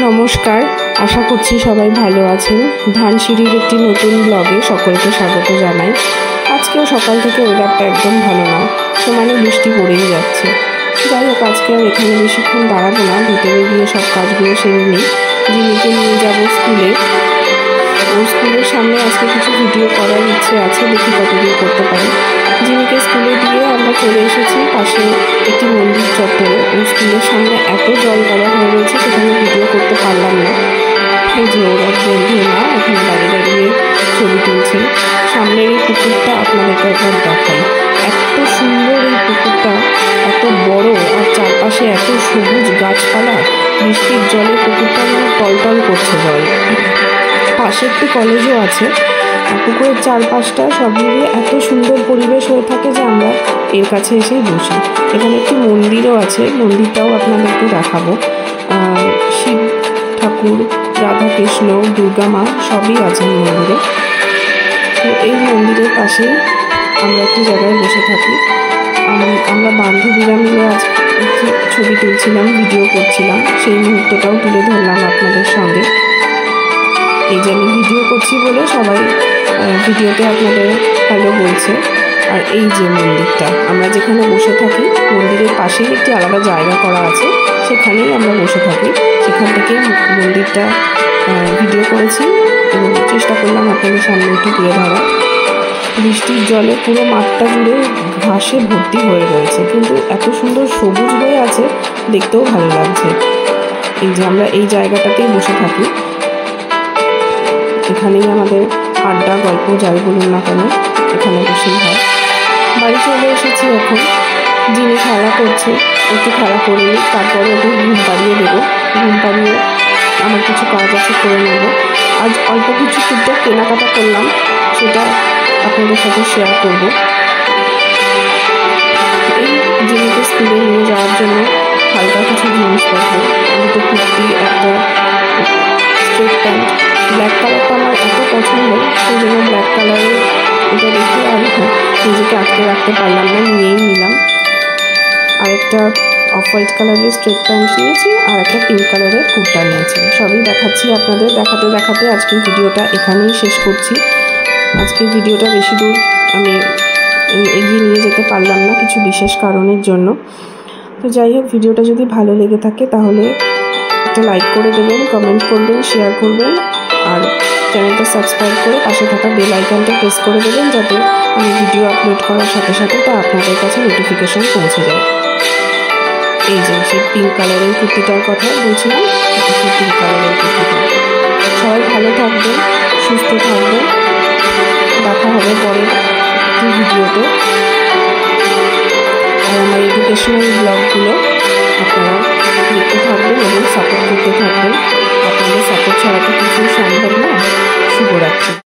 নমস্কার, আশা করছি সবাই ভালো আছেন। ধানসিঁড়ির একটি নতুন ব্লগে সকলকে স্বাগত জানাই। আজকেও সকাল থেকে ওয়েদারটা একদম ভালো না, সমানে বৃষ্টি পড়েই যাচ্ছে। যাই হোক, আজকে আর এখানে বেশিক্ষণ দাঁড়াবো না, ভিতরে গিয়ে সব কাজগুলো সেরে নিই। জিনিকে নিয়ে যাবো স্কুলে। ওর স্কুলের সামনে আজকে কিছু ভিডিও করার ইচ্ছে আছে, দেখি কতদূর করতে পারি। জিনিকে স্কুলে দিয়ে আমরা চলে এসেছি পাশে একটি মন্দির চত্বরে। ওই স্কুলের সামনে এত জল জড়ো হয়ে রয়েছে, সেখানে ভিডিও করতে পারলাম না। এই যে ওর এক বন্ধু না ওখানে দাঁড়িয়ে দাঁড়িয়ে ছবি তুলছে। সামনের এই পুকুরটা আপনাদেরকে একবার দেখাই। এত সুন্দর এই পুকুরটা, এত বড়, আর চারপাশে এত সবুজ গাছপালা। বৃষ্টির জলে পুকুরটা টলটল করছে জল। পাশে একটি কলেজও আছে। পুকুরের চারপাশটা সব মিলিয়ে এত সুন্দর পরিবেশ হয়ে থাকে যে আমরা এর কাছে এসেই বসি। এখানে একটি মন্দিরও আছে, মন্দিরটাও আপনাদেরকে দেখাবো। শিব ঠাকুর, রাধাকৃষ্ণ, দুর্গা মা সবই আছেন মন্দিরে। তো এই মন্দিরের পাশেই আমরা একটি জায়গায় বসে থাকি। আমরা বান্ধবীরা মিলে আজ একটি ছবি তুলছিলাম, ভিডিও করছিলাম। সেই মুহূর্তটাও তুলে ধরলাম আপনাদের সঙ্গে। এই যে আমি ভিডিও করছি বলে সবাই ভিডিওতে আপনাদের হ্যালো বলছে। আর এই যে মন্দিরটা, আমরা যেখানে বসে থাকি মন্দিরের পাশেই একটি আলাদা জায়গা করা আছে, সেখানেই আমরা বসে থাকি। সেখান থেকে মন্দিরটা ভিডিও করেছি এবং চেষ্টা করলাম আপনাদের সামনে একটু তুলে ধরা। বৃষ্টির জলে পুরো মাঠটা জুড়ে ঘাসে ভর্তি হয়ে রয়েছে, কিন্তু এত সুন্দর সবুজ হয়ে আছে, দেখতেও ভালো লাগছে। এই যে আমরা এই জায়গাটাতেই বসে থাকি, এখানেই আমাদের আড্ডা গল্প যাই বলুন না কেন এখানে বসেই হয়। বাড়ি চলে এসেছি এখন। যিনি খেলা করছে, একটু খেলা করে নিই, তারপরে ওকে ঘুম পাড়িয়ে দেবো। ঘুম পাড়িয়ে আমার কিছু কাজ আছে করে নেব। আজ অল্প কিছু টুকটাক কেনাকাটা করলাম, সেটা আপনাদের সাথে শেয়ার করব। এই জিনিসকে স্কুলে নিয়ে যাওয়ার জন্য হালকা কিছু জিনিসপত্র, দুটো কুর্তি, একটা স্ট্রেট প্যান্ট। ব্ল্যাক কালারটা আমার এত পছন্দ, সেই জন্য ব্ল্যাক কালারের এটা দেখে আর নিজেকে আটকে রাখতে পারলাম না, নিয়েই নিলাম। আরেকটা অফ হোয়াইট কালারের স্ট্রেট প্যান্ট নিয়েছি, আর একটা পিঙ্ক কালারের কুর্তা নিয়েছি। সবই দেখাচ্ছি আপনাদের। দেখাতে দেখাতে আজকের ভিডিওটা এখানেই শেষ করছি। আজকের ভিডিওটা বেশি দূর আমি এগিয়ে নিয়ে যেতে পারলাম না কিছু বিশেষ কারণের জন্য। তো যাই হোক, ভিডিওটা যদি ভালো লেগে থাকে তাহলে একটা লাইক করে দেবেন, কমেন্ট করবেন, শেয়ার করবেন, আর চ্যানেলটা সাবস্ক্রাইব করে পাশে থাকা বেল আইকনটা প্রেস করে দেবেন, যাতে আমি ভিডিও আপলোড করার সাথে সাথে তা আপনাদের কাছে নোটিফিকেশান পৌঁছে যায়। এই যে সেই পিঙ্ক কালারের কুর্তিটার কথা বলছিলাম, সেই পিঙ্ক কালারের কুর্তিটা। সবাই ভালো থাকবেন, সুস্থ থাকবেন। দেখা হবে পরের একটি ভিডিওতে। আর আমার এডুকেশনাল ব্লগগুলো আপনারা দেখতে থাকবেন এবং সাপোর্ট করতে থাকবেন। আপনাদের সাপোর্ট ছাড়া তো কিছুই সম্ভব না। শুভরাত্রি।